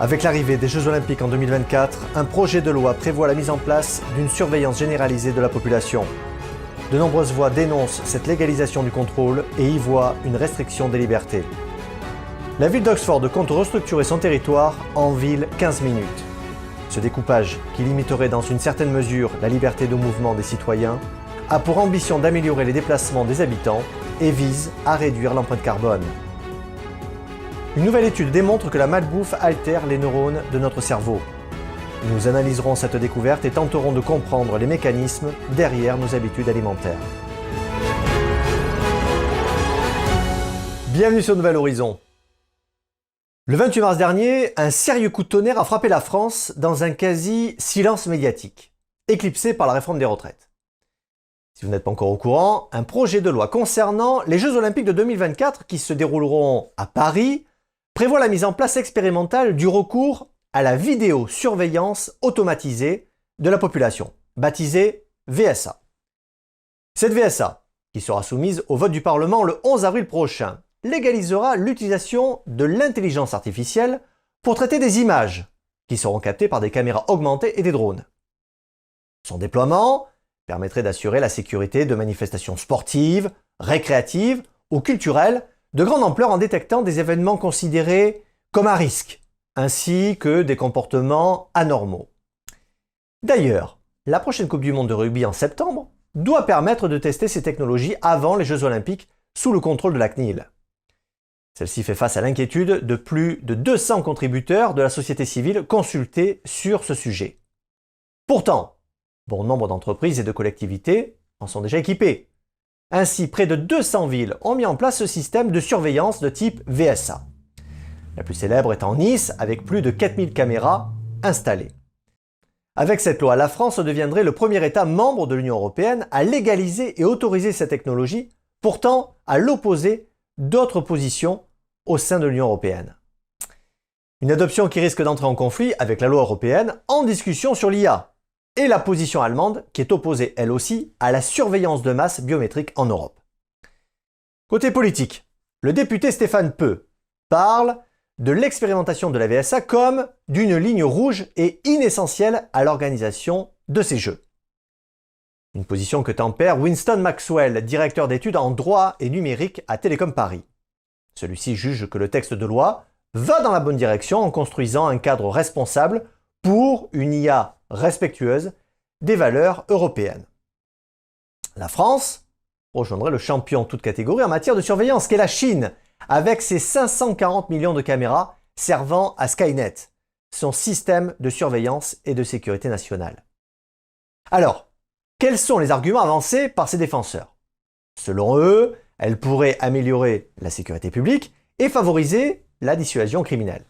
Avec l'arrivée des Jeux Olympiques en 2024, un projet de loi prévoit la mise en place d'une surveillance généralisée de la population. De nombreuses voix dénoncent cette légalisation du contrôle et y voient une restriction des libertés. La ville d'Oxford compte restructurer son territoire en ville 15 minutes. Ce découpage, qui limiterait dans une certaine mesure la liberté de mouvement des citoyens, a pour ambition d'améliorer les déplacements des habitants et vise à réduire l'empreinte carbone. Une nouvelle étude démontre que la malbouffe altère les neurones de notre cerveau. Nous analyserons cette découverte et tenterons de comprendre les mécanismes derrière nos habitudes alimentaires. Bienvenue sur Nouvel Horizon. Le 28 mars dernier, un sérieux coup de tonnerre a frappé la France dans un quasi-silence médiatique, éclipsé par la réforme des retraites. Si vous n'êtes pas encore au courant, un projet de loi concernant les Jeux Olympiques de 2024 qui se dérouleront à Paris prévoit la mise en place expérimentale du recours à la vidéosurveillance automatisée de la population, baptisée VSA. Cette VSA, qui sera soumise au vote du Parlement le 11 avril prochain, légalisera l'utilisation de l'intelligence artificielle pour traiter des images qui seront captées par des caméras augmentées et des drones. Son déploiement permettrait d'assurer la sécurité de manifestations sportives, récréatives ou culturelles de grande ampleur en détectant des événements considérés comme à risque, ainsi que des comportements anormaux. D'ailleurs, la prochaine Coupe du Monde de rugby en septembre doit permettre de tester ces technologies avant les Jeux Olympiques sous le contrôle de la CNIL. Celle-ci fait face à l'inquiétude de plus de 200 contributeurs de la société civile consultés sur ce sujet. Pourtant, bon nombre d'entreprises et de collectivités en sont déjà équipées. Ainsi, près de 200 villes ont mis en place ce système de surveillance de type VSA. La plus célèbre est en Nice, avec plus de 4000 caméras installées. Avec cette loi, la France deviendrait le premier État membre de l'Union européenne à légaliser et autoriser cette technologie, pourtant à l'opposé d'autres positions au sein de l'Union européenne. Une adoption qui risque d'entrer en conflit avec la loi européenne en discussion sur l'IA, et la position allemande qui est opposée elle aussi à la surveillance de masse biométrique en Europe. Côté politique, le député Stéphane Peu parle de l'expérimentation de la VSA comme d'une ligne rouge et inessentielle à l'organisation de ces Jeux. Une position que tempère Winston Maxwell, directeur d'études en droit et numérique à Télécom Paris. Celui-ci juge que le texte de loi va dans la bonne direction en construisant un cadre responsable pour une IA respectueuse des valeurs européennes. La France rejoindrait le champion toute catégorie en matière de surveillance qu'est la Chine, avec ses 540 millions de caméras servant à Skynet, son système de surveillance et de sécurité nationale. Alors, quels sont les arguments avancés par ces défenseurs? Selon eux, elle pourrait améliorer la sécurité publique et favoriser la dissuasion criminelle.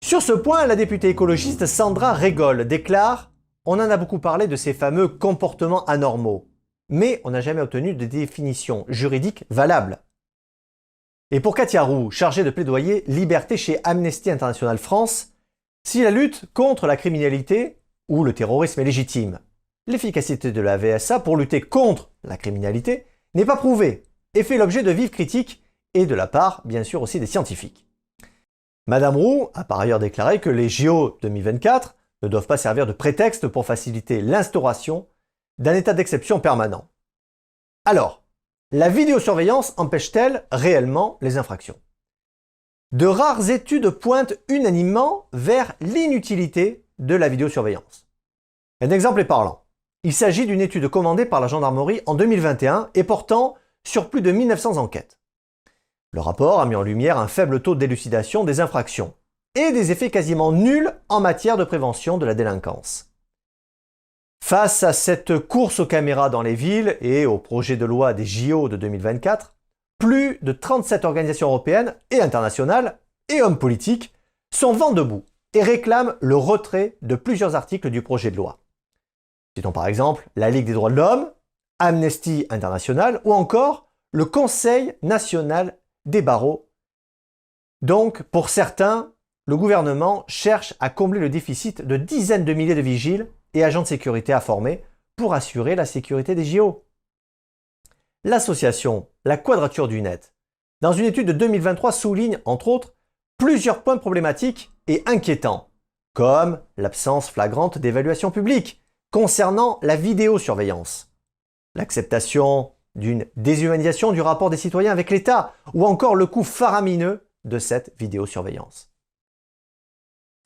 Sur ce point, la députée écologiste Sandra Régol déclare « On en a beaucoup parlé de ces fameux comportements anormaux, mais on n'a jamais obtenu de définition juridique valable. » Et pour Katia Roux, chargée de plaidoyer liberté chez Amnesty International France, si la lutte contre la criminalité ou le terrorisme est légitime, l'efficacité de la VSA pour lutter contre la criminalité n'est pas prouvée et fait l'objet de vives critiques et de la part, bien sûr, aussi des scientifiques. Madame Roux a par ailleurs déclaré que les JO 2024 ne doivent pas servir de prétexte pour faciliter l'instauration d'un état d'exception permanent. Alors, la vidéosurveillance empêche-t-elle réellement les infractions? De rares études pointent unanimement vers l'inutilité de la vidéosurveillance. Un exemple est parlant. Il s'agit d'une étude commandée par la gendarmerie en 2021 et portant sur plus de 1900 enquêtes. Le rapport a mis en lumière un faible taux d'élucidation des infractions et des effets quasiment nuls en matière de prévention de la délinquance. Face à cette course aux caméras dans les villes et au projet de loi des JO de 2024, plus de 37 organisations européennes et internationales et hommes politiques sont vent debout et réclament le retrait de plusieurs articles du projet de loi. Citons par exemple la Ligue des droits de l'homme, Amnesty International ou encore le Conseil national des barreaux. Donc, pour certains, le gouvernement cherche à combler le déficit de dizaines de milliers de vigiles et agents de sécurité à former pour assurer la sécurité des JO. L'association La Quadrature du Net, dans une étude de 2023, souligne, entre autres, plusieurs points problématiques et inquiétants, comme l'absence flagrante d'évaluation publique concernant la vidéosurveillance, l'acceptation d'une déshumanisation du rapport des citoyens avec l'État, ou encore le coût faramineux de cette vidéosurveillance.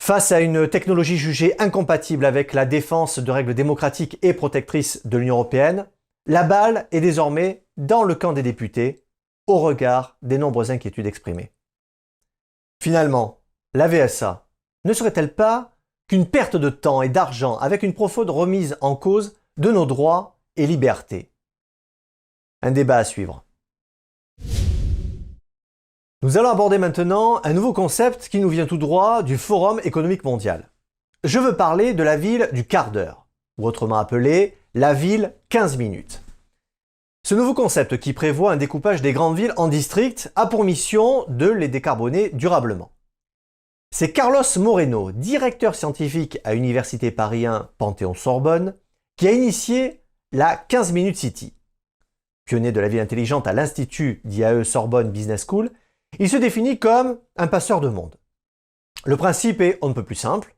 Face à une technologie jugée incompatible avec la défense de règles démocratiques et protectrices de l'Union européenne, la balle est désormais dans le camp des députés, au regard des nombreuses inquiétudes exprimées. Finalement, la VSA ne serait-elle pas qu'une perte de temps et d'argent avec une profonde remise en cause de nos droits et libertés? Un débat à suivre. Nous allons aborder maintenant un nouveau concept qui nous vient tout droit du Forum économique mondial. Je veux parler de la ville du quart d'heure, ou autrement appelée la ville 15 minutes. Ce nouveau concept qui prévoit un découpage des grandes villes en districts a pour mission de les décarboner durablement. C'est Carlos Moreno, directeur scientifique à l'Université Paris 1 Panthéon-Sorbonne, qui a initié la 15 Minute City. Pionnier de la ville intelligente à l'Institut d'IAE Sorbonne Business School, il se définit comme un passeur de monde. Le principe est on ne peut plus simple,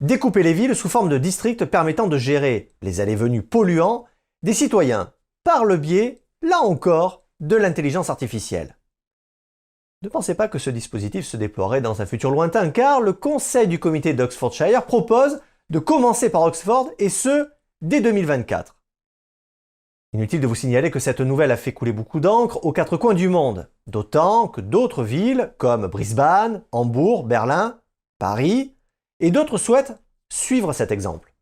découper les villes sous forme de districts permettant de gérer les allées-venues polluants des citoyens par le biais, là encore, de l'intelligence artificielle. Ne pensez pas que ce dispositif se déploierait dans un futur lointain, car le conseil du comité d'Oxfordshire propose de commencer par Oxford, et ce, dès 2024. Inutile de vous signaler que cette nouvelle a fait couler beaucoup d'encre aux quatre coins du monde, d'autant que d'autres villes comme Brisbane, Hambourg, Berlin, Paris et d'autres souhaitent suivre cet exemple.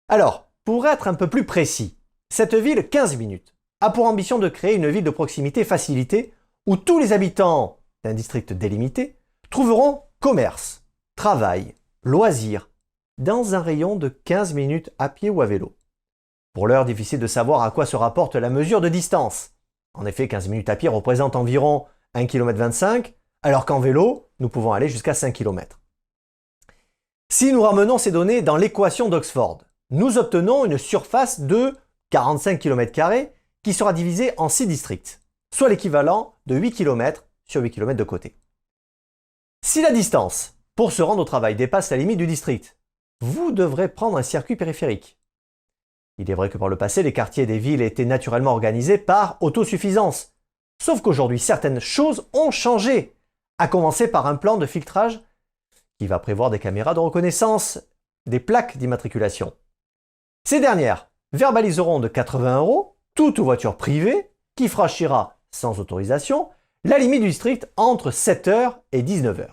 Alors, pour être un peu plus précis, cette ville 15 minutes a pour ambition de créer une ville de proximité facilitée où tous les habitants d'un district délimité trouveront commerce, travail, loisirs dans un rayon de 15 minutes à pied ou à vélo. Pour l'heure, difficile de savoir à quoi se rapporte la mesure de distance. En effet, 15 minutes à pied représentent environ 1,25 km, alors qu'en vélo, nous pouvons aller jusqu'à 5 km. Si nous ramenons ces données dans l'équation d'Oxford, nous obtenons une surface de 45 km² qui sera divisée en 6 districts, soit l'équivalent de 8 km sur 8 km de côté. Si la distance pour se rendre au travail dépasse la limite du district, vous devrez prendre un circuit périphérique. Il est vrai que par le passé, les quartiers des villes étaient naturellement organisés par autosuffisance. Sauf qu'aujourd'hui, certaines choses ont changé, à commencer par un plan de filtrage qui va prévoir des caméras de reconnaissance, des plaques d'immatriculation. Ces dernières verbaliseront de 80 € toute voiture privée qui franchira sans autorisation la limite du district entre 7 h et 19 h.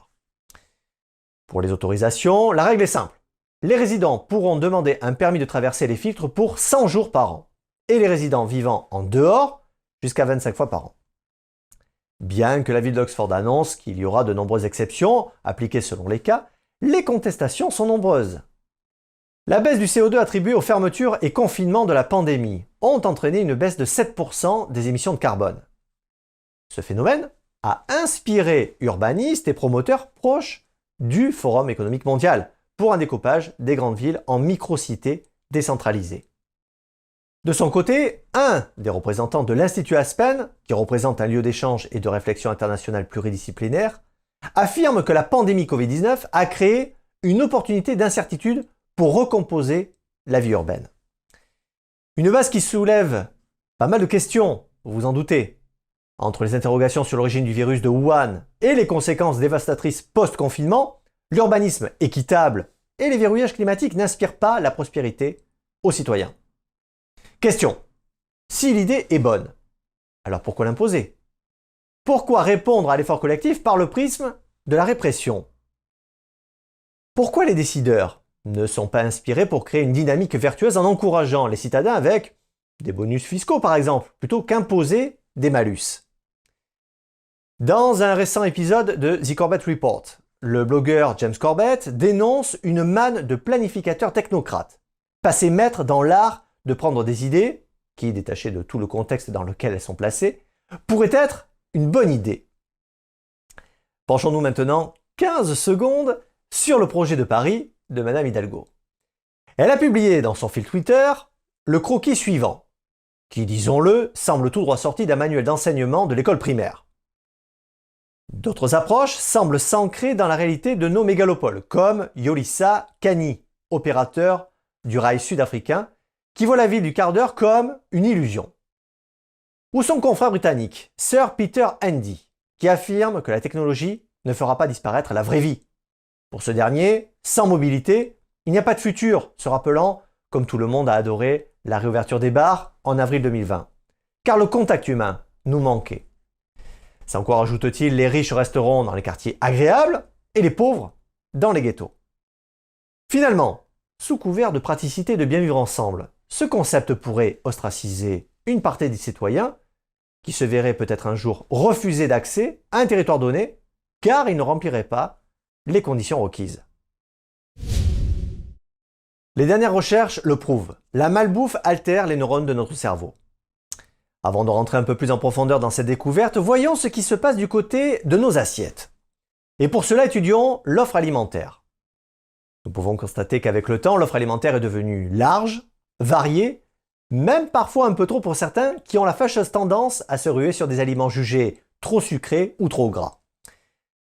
Pour les autorisations, la règle est simple. Les résidents pourront demander un permis de traverser les filtres pour 100 jours par an, et les résidents vivant en dehors jusqu'à 25 fois par an. Bien que la ville d'Oxford annonce qu'il y aura de nombreuses exceptions, appliquées selon les cas, les contestations sont nombreuses. La baisse du CO2 attribuée aux fermetures et confinements de la pandémie ont entraîné une baisse de 7% des émissions de carbone. Ce phénomène a inspiré urbanistes et promoteurs proches du Forum économique mondial, pour un découpage des grandes villes en micro-cités décentralisées. De son côté, un des représentants de l'Institut Aspen, qui représente un lieu d'échange et de réflexion internationale pluridisciplinaire, affirme que la pandémie Covid-19 a créé une opportunité d'incertitude pour recomposer la vie urbaine. Une base qui soulève pas mal de questions, vous vous en doutez. Entre les interrogations sur l'origine du virus de Wuhan et les conséquences dévastatrices post-confinement, l'urbanisme équitable et les verrouillages climatiques n'inspirent pas la prospérité aux citoyens. Question. Si l'idée est bonne, alors pourquoi l'imposer? Pourquoi répondre à l'effort collectif par le prisme de la répression? Pourquoi les décideurs ne sont pas inspirés pour créer une dynamique vertueuse en encourageant les citadins avec des bonus fiscaux par exemple, plutôt qu'imposer des malus? Dans un récent épisode de The Corbett Report, le blogueur James Corbett dénonce une manne de planificateurs technocrates, passés maîtres dans l'art de prendre des idées, qui, détachées de tout le contexte dans lequel elles sont placées, pourraient être une bonne idée. Penchons-nous maintenant 15 secondes sur le projet de Paris de Madame Hidalgo. Elle a publié dans son fil Twitter le croquis suivant, qui, disons-le, semble tout droit sorti d'un manuel d'enseignement de l'école primaire. D'autres approches semblent s'ancrer dans la réalité de nos mégalopoles, comme Yolissa Kani, opérateur du rail sud-africain, qui voit la ville du quart d'heure comme une illusion. Ou son confrère britannique, Sir Peter Handy, qui affirme que la technologie ne fera pas disparaître la vraie vie. Pour ce dernier, sans mobilité, il n'y a pas de futur, se rappelant, comme tout le monde a adoré, la réouverture des bars en avril 2020. Car le contact humain nous manquait. Sans quoi, rajoute-t-il, les riches resteront dans les quartiers agréables et les pauvres dans les ghettos. Finalement, sous couvert de praticité et de bien vivre ensemble, ce concept pourrait ostraciser une partie des citoyens qui se verraient peut-être un jour refuser d'accès à un territoire donné car ils ne rempliraient pas les conditions requises. Les dernières recherches le prouvent, la malbouffe altère les neurones de notre cerveau. Avant de rentrer un peu plus en profondeur dans cette découverte, voyons ce qui se passe du côté de nos assiettes. Et pour cela, étudions l'offre alimentaire. Nous pouvons constater qu'avec le temps, l'offre alimentaire est devenue large, variée, même parfois un peu trop pour certains qui ont la fâcheuse tendance à se ruer sur des aliments jugés trop sucrés ou trop gras.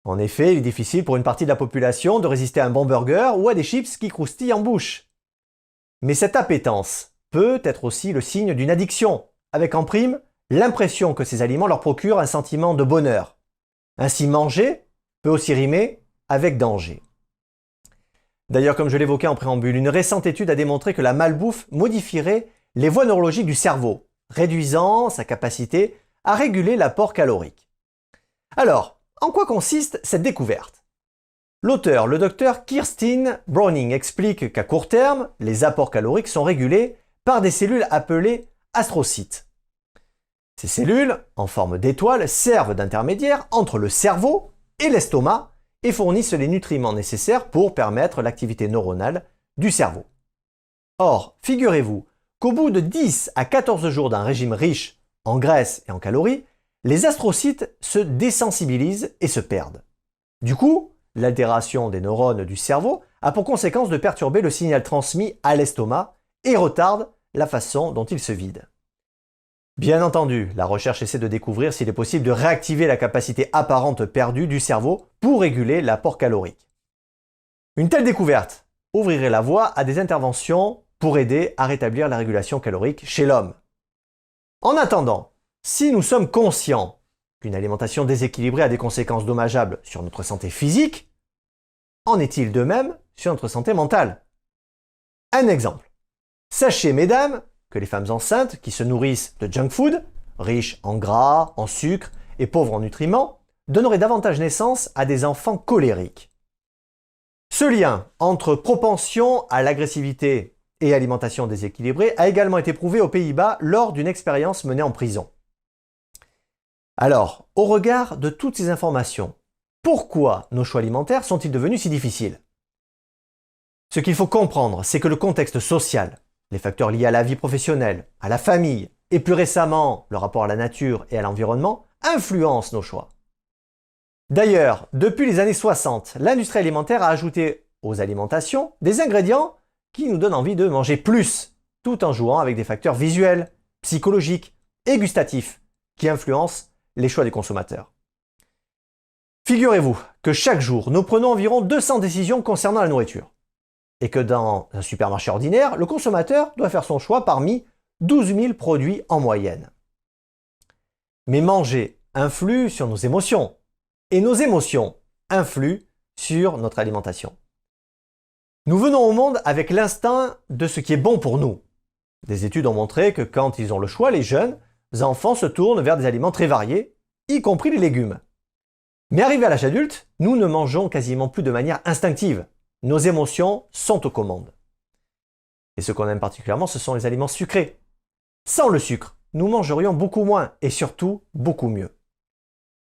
En effet, il est difficile pour une partie de la population de résister à un bon burger ou à des chips qui croustillent en bouche. Mais cette appétence peut être aussi le signe d'une addiction, avec en prime l'impression que ces aliments leur procurent un sentiment de bonheur. Ainsi, manger peut aussi rimer avec danger. D'ailleurs, comme je l'évoquais en préambule, une récente étude a démontré que la malbouffe modifierait les voies neurologiques du cerveau, réduisant sa capacité à réguler l'apport calorique. Alors, en quoi consiste cette découverte ? L'auteur, le docteur Kirsten Browning, explique qu'à court terme, les apports caloriques sont régulés par des cellules appelées astrocytes. Ces cellules, en forme d'étoile, servent d'intermédiaire entre le cerveau et l'estomac et fournissent les nutriments nécessaires pour permettre l'activité neuronale du cerveau. Or, figurez-vous qu'au bout de 10 à 14 jours d'un régime riche en graisses et en calories, les astrocytes se désensibilisent et se perdent. Du coup, l'altération des neurones du cerveau a pour conséquence de perturber le signal transmis à l'estomac et retarde la façon dont il se vide. Bien entendu, la recherche essaie de découvrir s'il est possible de réactiver la capacité apparente perdue du cerveau pour réguler l'apport calorique. Une telle découverte ouvrirait la voie à des interventions pour aider à rétablir la régulation calorique chez l'homme. En attendant, si nous sommes conscients qu'une alimentation déséquilibrée a des conséquences dommageables sur notre santé physique, en est-il de même sur notre santé mentale ? Un exemple. Sachez, mesdames, que les femmes enceintes qui se nourrissent de junk food, riches en gras, en sucre et pauvres en nutriments, donneraient davantage naissance à des enfants colériques. Ce lien entre propension à l'agressivité et alimentation déséquilibrée a également été prouvé aux Pays-Bas lors d'une expérience menée en prison. Alors, au regard de toutes ces informations, pourquoi nos choix alimentaires sont-ils devenus si difficiles ? Ce qu'il faut comprendre, c'est que le contexte social, les facteurs liés à la vie professionnelle, à la famille et plus récemment le rapport à la nature et à l'environnement influencent nos choix. D'ailleurs, depuis les années 60, l'industrie alimentaire a ajouté aux alimentations des ingrédients qui nous donnent envie de manger plus, tout en jouant avec des facteurs visuels, psychologiques et gustatifs qui influencent les choix des consommateurs. Figurez-vous que chaque jour, nous prenons environ 200 décisions concernant la nourriture. Et que dans un supermarché ordinaire, le consommateur doit faire son choix parmi 12 000 produits en moyenne. Mais manger influe sur nos émotions, et nos émotions influent sur notre alimentation. Nous venons au monde avec l'instinct de ce qui est bon pour nous. Des études ont montré que quand ils ont le choix, les jeunes enfants se tournent vers des aliments très variés, y compris les légumes. Mais arrivés à l'âge adulte, nous ne mangeons quasiment plus de manière instinctive. Nos émotions sont aux commandes. Et ce qu'on aime particulièrement, ce sont les aliments sucrés. Sans le sucre, nous mangerions beaucoup moins et surtout beaucoup mieux.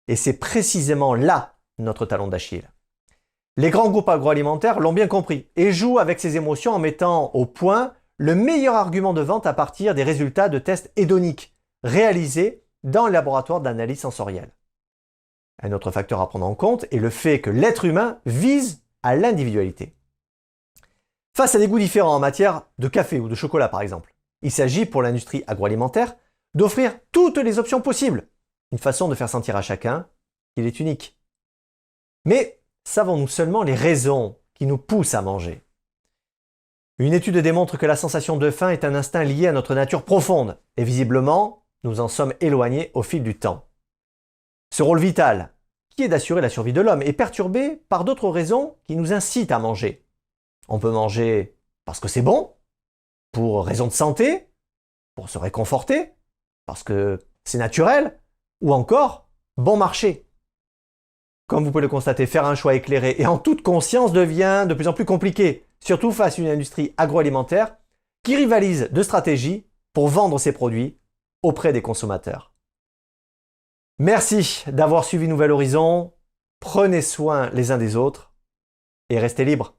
Et c'est précisément là notre talon d'Achille. Les grands groupes agroalimentaires l'ont bien compris et jouent avec ces émotions en mettant au point le meilleur argument de vente à partir des résultats de tests hédoniques réalisés dans le laboratoire d'analyse sensorielle. Un autre facteur à prendre en compte est le fait que l'être humain vise à l'individualité. Face à des goûts différents en matière de café ou de chocolat par exemple, il s'agit pour l'industrie agroalimentaire d'offrir toutes les options possibles, une façon de faire sentir à chacun qu'il est unique Mais savons-nous seulement les raisons qui nous poussent à manger? Une étude démontre que la sensation de faim est un instinct lié à notre nature profonde, et visiblement, nous en sommes éloignés au fil du temps. Ce rôle vital, qui est d'assurer la survie de l'homme, est perturbé par d'autres raisons qui nous incitent à manger. On peut manger parce que c'est bon, pour raison de santé, pour se réconforter, parce que c'est naturel, ou encore bon marché. Comme vous pouvez le constater, faire un choix éclairé et en toute conscience devient de plus en plus compliqué, surtout face à une industrie agroalimentaire qui rivalise de stratégies pour vendre ses produits auprès des consommateurs. Merci d'avoir suivi Nouvel Horizon, prenez soin les uns des autres et restez libres.